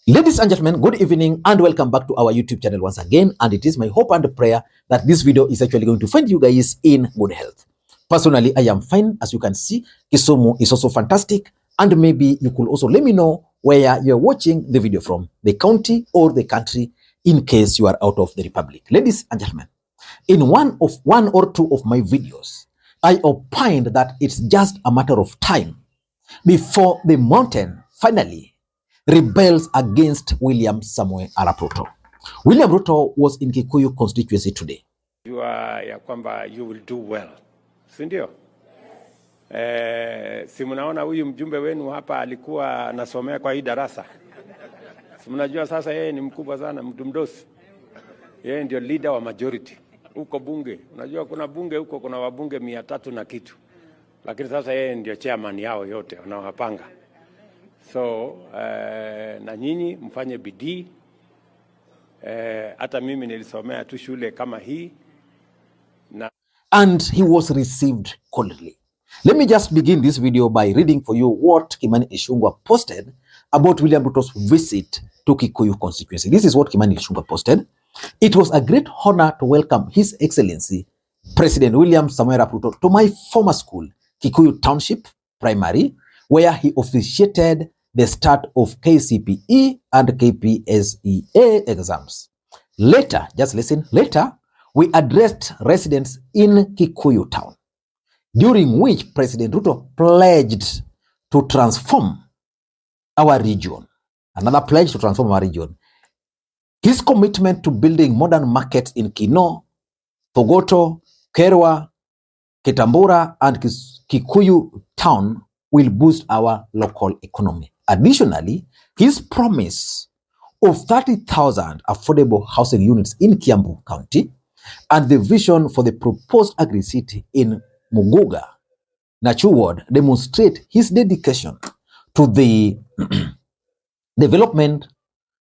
Ladies and gentlemen, good evening and welcome back to our YouTube channel once again. And it is my hope and prayer that this video is actually going to find you guys in good health. Personally, I am fine. As you can see, Kisumu is also fantastic. And maybe you could also let me know where you're watching the video from, the county or the country, in case you are out of the republic. Ladies and gentlemen, in one or two of my videos, I opined that it's just a matter of time before the mountain finally rebels against William Samoei Arap Ruto. William Ruto was in Kikuyu constituency today. Ya kwamba you will do well. Si ndio? Si mnaona huyu mjumbe wenu hapa alikuwa anasomea kwa hii darasa. Si mnajua sasa yeye ni mkubwa sana, mtu mdosi. Yeye ndio leader wa majority huko bunge. Unajua kuna bunge huko, kuna wabunge 300 na kitu. Lakini sasa yeye ndio chairman yao yote, wanawapanga. So, na nyinyi mfanye bidii. Hata mimi nilisomea tu shule kama hii. And he was received coldly. Let me just begin this video by reading for you what Kimani Ichungwa posted about William Ruto's visit to Kikuyu constituency. This is what Kimani Ichungwa posted. It was a great honor to welcome His Excellency President William Samoei Arap Ruto to my former school, Kikuyu Township Primary, where he officiated the start of KCPE and KPSEA exams. Later, just listen, later, we addressed residents in Kikuyu Town, during which President Ruto pledged to transform our region. Another pledge to transform our region. His commitment to building modern markets in Kino, Thogoto, Kerwa, Kitambura, and Kikuyu Town will boost our local economy. Additionally, his promise of 30,000 affordable housing units in Kiambu County and the vision for the proposed agri-city in Muguga, Nachu Ward, demonstrate his dedication to the development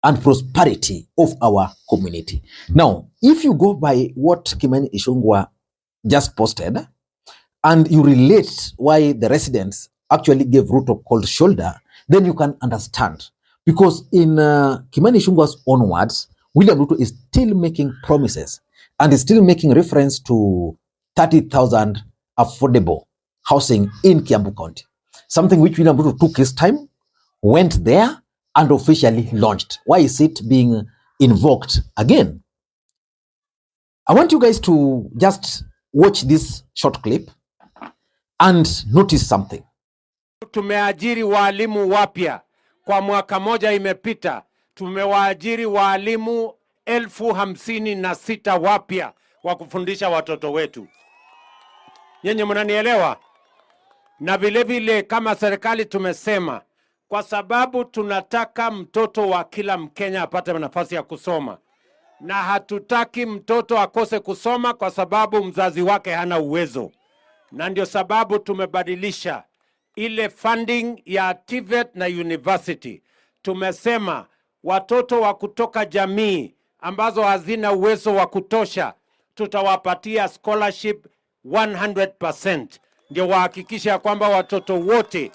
and prosperity of our community. Now, if you go by what Kimani Ichungwa just posted and you relate why the residents actually gave Ruto cold shoulder, then you can understand. Because in Kimani Ichungwa's own words, William Ruto is still making promises and is still making reference to 30,000 affordable housing in Kiambu County. Something which William Ruto took his time, went there, and officially launched. Why is it being invoked again? I want you guys to just watch this short clip and notice something. Tumeajiri walimu wapya. Kwa mwaka moja imepita, tumewaajiri walimu 56,000 wapya wa kufundisha watoto wetu. Nyenye mnanielewa? Na vile vile kama serikali tumesema, kwa sababu tunataka mtoto wa kila Mkenya apate nafasi ya kusoma. Na hatutaki mtoto akose kusoma kwa sababu mzazi wake hana uwezo. Na ndio sababu tumebadilisha ile funding ya TVET na university. Tumesema watoto wa kutoka jamii ambazo hazina uwezo wa kutosha, tutawapatia scholarship 100%. Ndio wahakikisha kwamba watoto wote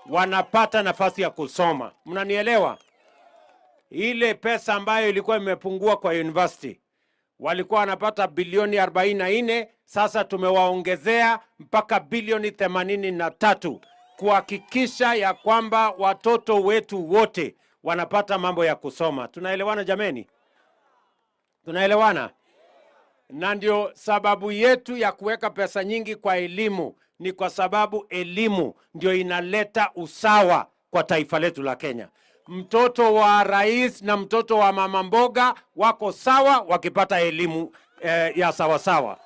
wanapata nafasi ya kusoma. Mnanielewa? Ile pesa ambayo ilikuwa imepungua kwa university, walikuwa wanapata bilioni 44, sasa tumewaongezea mpaka bilioni 83 kuhakikisha ya kwamba watoto wetu wote wanapata mambo ya kusoma. Tunaelewana jameni? Tunaelewana? Na ndio sababu yetu ya kuweka pesa nyingi kwa elimu, ni kwa sababu elimu ndio inaleta usawa kwa taifa letu la Kenya. Mtoto wa rais na mtoto wa mama mboga wako sawa wakipata elimu ya sawa sawa.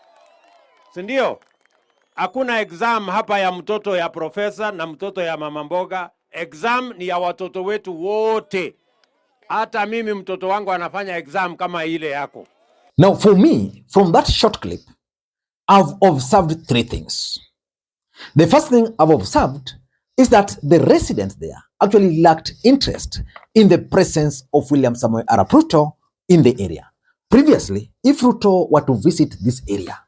Si ndio? Hakuna exam hapa ya mtoto ya profesa na mtoto ya mama mboga. Exam ni ya watoto wetu wote. Hata mimi mtoto wangu anafanya exam kama ile yako. Now for me, from that short clip, I've observed 3 things. The first thing I've observed is that the residents there actually lacked interest in the presence of William Samoei Arap Ruto in the area. Previously, if Ruto were to visit this area,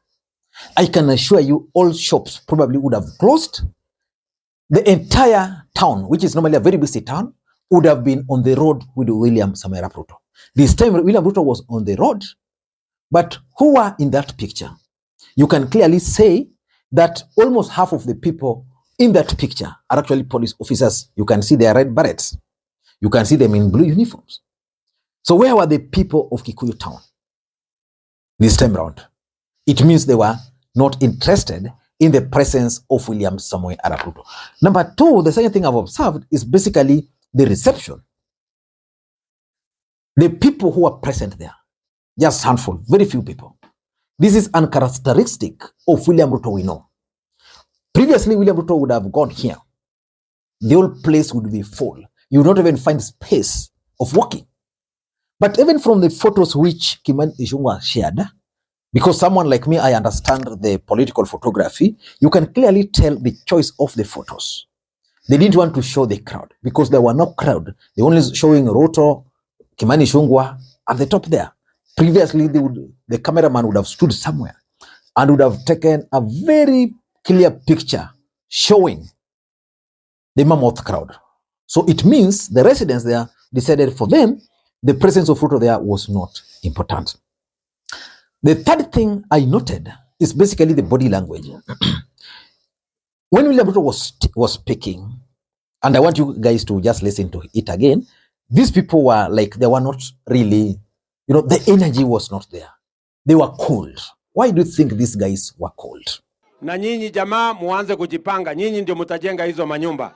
I can assure you all shops probably would have closed. The entire town, which is normally a very busy town, would have been on the road with William Samoei Arap Ruto. This time, William Ruto was on the road, but who were in that picture? You can clearly say that almost half of the people in that picture are actually police officers. You can see their red berets. You can see them in blue uniforms. So where were the people of Kikuyu Town this time around? It means they were not interested in the presence of William Samoei Arap Ruto. Number two, the second thing I've observed is basically the reception. The people who are present there, just a handful, very few people. This is uncharacteristic of William Ruto we know. Previously, William Ruto would have gone here. The whole place would be full. You would not even find space of walking. But even from the photos which Kimani Ichungwa shared, because someone like me, I understand the political photography, you can clearly tell the choice of the photos. They didn't want to show the crowd because there were no crowd. They only showing Ruto, Kimani Ichungwa at the top there. Previously, the cameraman would have stood somewhere and would have taken a very clear picture showing the mammoth crowd. So it means the residents there decided for them, the presence of Ruto there was not important. The third thing I noted is basically the body language. When William Ruto was speaking, and I want you guys to just listen to it again, these people were like, they were not really, the energy was not there. They were cold. Why do you think these guys were cold? Na nyinyi jamaa muanze kujipanga, nyinyi ndio mtajenga hizo manyumba.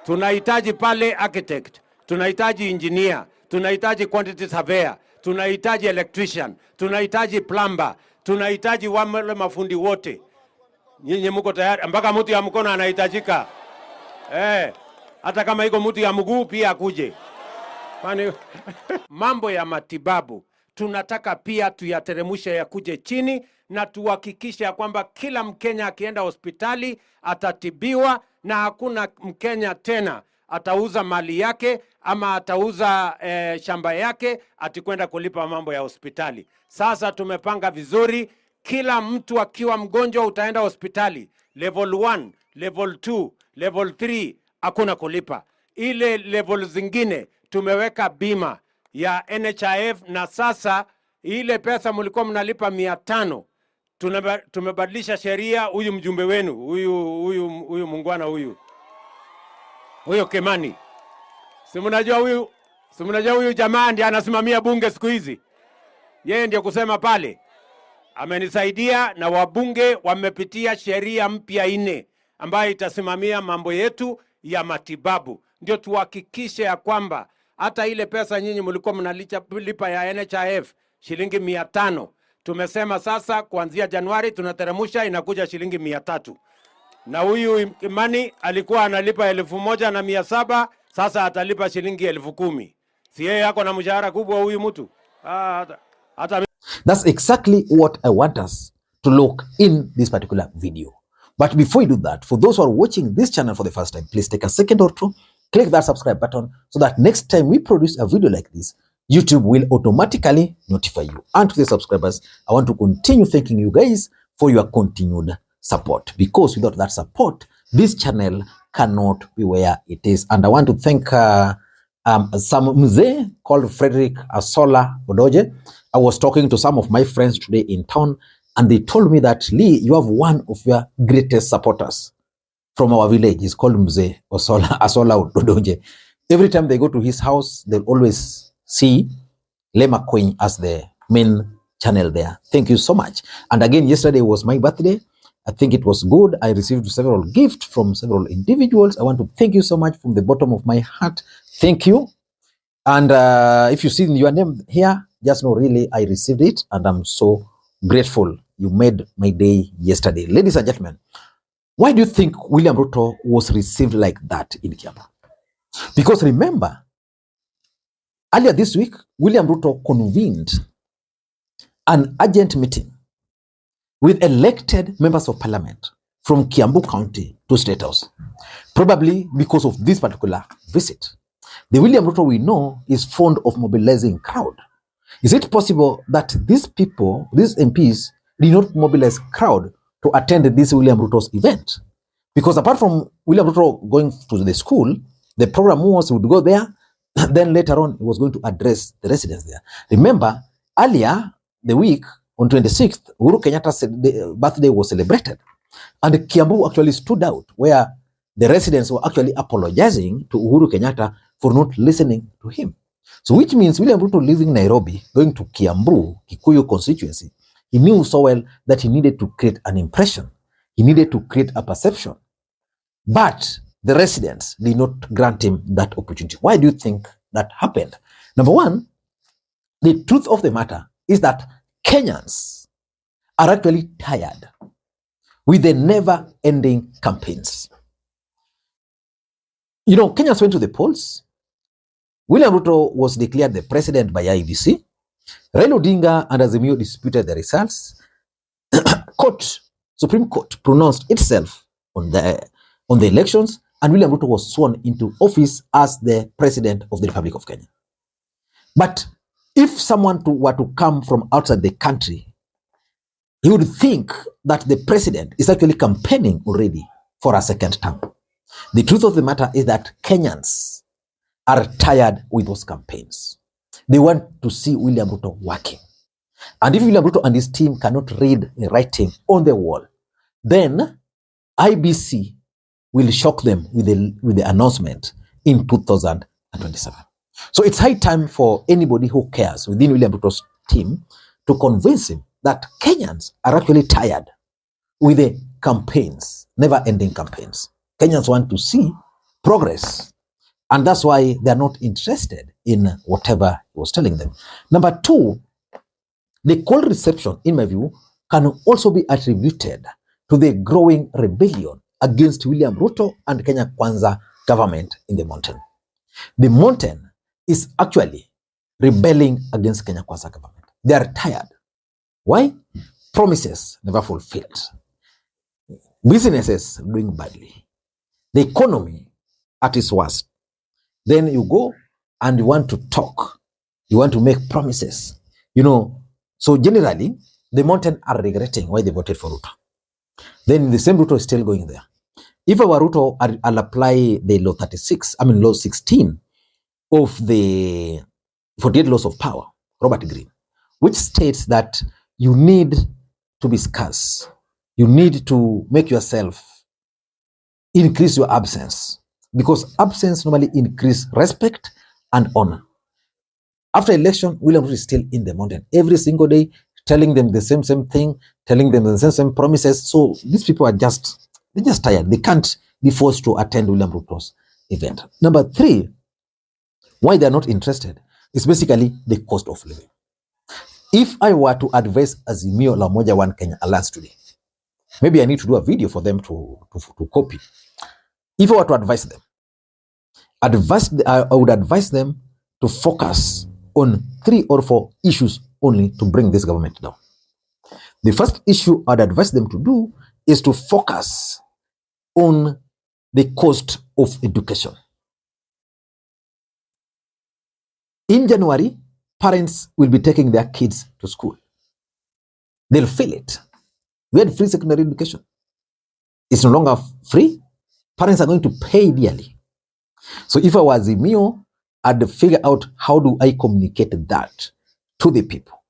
Tunahitaji pale architect, tunahitaji engineer, tunahitaji quantity surveyor, tunahitaji electrician, tunahitaji plumber, tunahitaji wale mafundi wote. Nyinyi mko tayari? Mpaka mtu ya mkono anahitajika. Hata kama iko mtu ya mguu pia akuje. Mambo ya matibabu tunataka pia tuyateremushe yakuje chini na tuhakikishe ya kwamba kila Mkenya akienda hospitali atatibiwa na hakuna Mkenya tena atauza mali yake ama atauza shamba yake atikwenda kulipa mambo ya hospitali. Sasa tumepanga vizuri, kila mtu akiwa mgonjwa utaenda hospitali. Level 1, level 2, level 3 hakuna kulipa. Ile level zingine tumeweka bima ya NHIF na sasa ile pesa mlikuwa mnalipa 500 tumebadilisha sheria. Huyu mjumbe wenu huyu mungwana huyu Kimani, si mnajua huyu jamaa ndiye anasimamia bunge siku hizi. Yeye ndiye kusema pale amenisaidia, na wabunge wamepitia sheria mpya 4 ambayo itasimamia mambo yetu ya matibabu. Ndio tuhakikishe ya kwamba hata ile pesa nyinyi mlikuwa mnalipa ya NHIF shilingi 500, tumesema sasa kuanzia Januari tunateremusha inakuja shilingi 300. Na huyu Kimani alikuwa analipa 1,700, sasa atalipa shilingi 10,000. Si yeye yako na mshahara kubwa huyu mtu? Hata That's exactly what I want us to look in this particular video. But before you do that, for those who are watching this channel for the first time, please take a second or two, click that subscribe button so that next time we produce a video like this, YouTube will automatically notify you. And to the subscribers, I want to continue thanking you guys for your continued support, because without that support, this channel cannot be where it is. And I want to thank some mzee called Frederick Asola Odoje. I was talking to some of my friends today in town, and they told me that, Lee, you have one of your greatest supporters from our village. He's called Mzee Asola Odoje. Every time they go to his house, they'll always see Makwiny as the main channel there. Thank you so much. And again, yesterday was my birthday. I think it was good. I received several gifts from several individuals. I want to thank you so much from the bottom of my heart. Thank you. And if you see your name here, just know really I received it, and I'm so grateful. You made my day yesterday. Ladies and gentlemen, why do you think William Ruto was received like that in Kiambu? Because remember, earlier this week, William Ruto convened an urgent meeting with elected members of parliament from Kiambu County to State House, probably because of this particular visit. The William Ruto we know is fond of mobilizing crowd. Is it possible that these people, these MPs, did not mobilize crowd to attend this William Ruto's event? Because apart from William Ruto going to the school, the program was would go there, Then later on, he was going to address the residents there. Remember, earlier the week, on 26th, Uhuru Kenyatta's birthday was celebrated. And Kiambu actually stood out, where the residents were actually apologizing to Uhuru Kenyatta for not listening to him. So which means William Ruto leaving Nairobi, going to Kiambu, Kikuyu constituency, he knew so well that he needed to create an impression. He needed to create a perception. But the residents did not grant him that opportunity. Why do you think that happened? Number one, the truth of the matter is that Kenyans are actually tired with the never-ending campaigns. You know, Kenyans went to the polls. William Ruto was declared the president by IEBC. Raila Odinga and Azimio disputed the results. Supreme Court pronounced itself on the elections, and William Ruto was sworn into office as the president of the Republic of Kenya. But if someone were to come from outside the country, he would think that the president is actually campaigning already for a second term. The truth of the matter is that Kenyans are tired with those campaigns. They want to see William Ruto working. And if William Ruto and his team cannot read the writing on the wall, then IBC will shock them with the announcement in 2027. So it's high time for anybody who cares within William Ruto's team to convince him that Kenyans are actually tired with the campaigns, never-ending campaigns. Kenyans want to see progress, and that's why they're not interested in whatever he was telling them. Number two, the cold reception, in my view, can also be attributed to the growing rebellion against William Ruto and Kenya Kwanza government in the mountain. The mountain is actually rebelling against Kenya Kwanza government. They are tired. Why? Promises never fulfilled. Businesses doing badly. The economy at its worst. Then you go and you want to talk. You want to make promises. You know, so generally, the mountain are regretting why they voted for Ruto. Then the same Ruto is still going there. If our Ruto, I'll apply the law 16 of the 48 laws of power, Robert Greene, which states that you need to be scarce. You need to make yourself increase your absence, because absence normally increase respect and honor. After election, William Ruto is still in the mountain every single day, telling them the same thing, telling them the same promises. So these people are they're just tired. They can't be forced to attend William Ruto's event. Number three, why they're not interested is basically the cost of living. If I were to advise Azimio la Umoja One Kenya Alliance today, maybe I need to do a video for them to copy. If I were to advise them, I would advise them to focus on 3 or 4 issues only to bring this government down. The first issue I'd advise them to do is to focus on the cost of education. In January, parents will be taking their kids to school. They'll feel it. We had free secondary education. It's no longer free. Parents are going to pay dearly. So if I was Azimio, I'd figure out how do I communicate that to the people.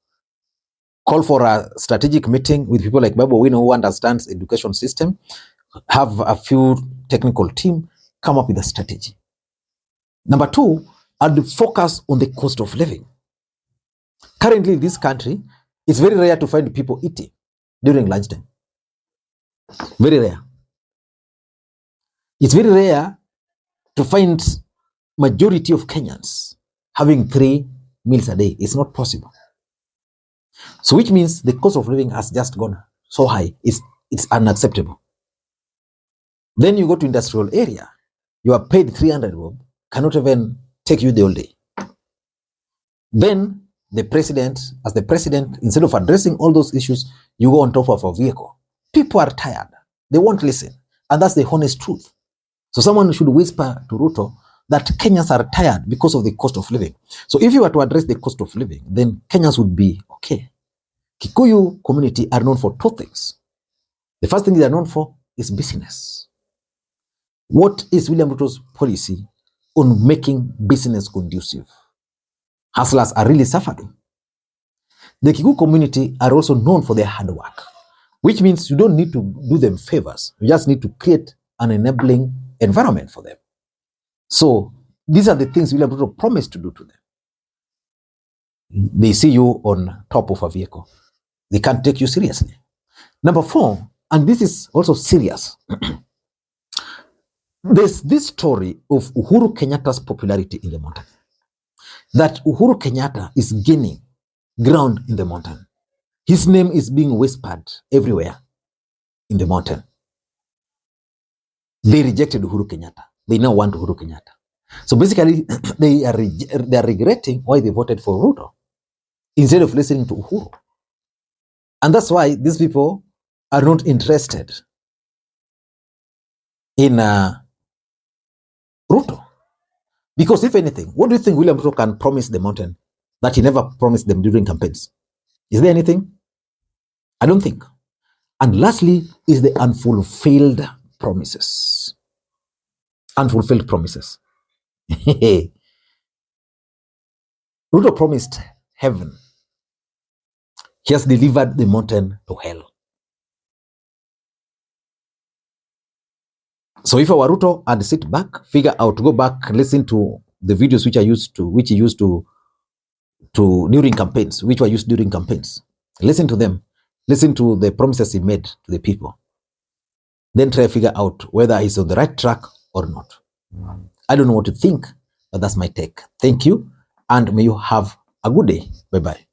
Call for a strategic meeting with people like Babu Wino who understands education system, have a few technical team, come up with a strategy. Number 2, I'd focus on the cost of living. Currently in this country, it's very rare to find people eating during lunchtime. Very rare. It's very rare to find majority of Kenyans having 3 meals a day. It's not possible. So which means the cost of living has just gone so high, it's unacceptable. Then you go to industrial area, you are paid 300 bob, cannot even take you the whole day. Then the president, as the president, instead of addressing all those issues, you go on top of a vehicle. People are tired. They won't listen. And that's the honest truth. So someone should whisper to Ruto that Kenyans are tired because of the cost of living. So if you were to address the cost of living, then Kenyans would be okay. Kikuyu community are known for 2 things. The first thing they are known for is business. What is William Ruto's policy on making business conducive. Hustlers are really suffering. The Kikuyu community are also known for their hard work, which means you don't need to do them favors. You just need to create an enabling environment for them. So these are the things William Ruto promised to do to them. They see you on top of a vehicle. They can't take you seriously. Number 4, and this is also serious. There's this story of Uhuru Kenyatta's popularity in the mountain. That Uhuru Kenyatta is gaining ground in the mountain. His name is being whispered everywhere in the mountain. They rejected Uhuru Kenyatta. They now want Uhuru Kenyatta. So basically, they are regretting why they voted for Ruto instead of listening to Uhuru. And that's why these people are not interested in Ruto. Because if anything, what do you think William Ruto can promise the mountain that he never promised them during campaigns? Is there anything? I don't think. And lastly is the unfulfilled promises. Unfulfilled promises. Ruto promised heaven. He has delivered the mountain to hell. So if I were Ruto, I'd sit back, figure out, go back, listen to the videos which he used to during campaigns, which were used during campaigns. Listen to them. Listen to the promises he made to the people. Then try to figure out whether he's on the right track or not. I don't know what to think, but that's my take. Thank you, and may you have a good day. Bye-bye.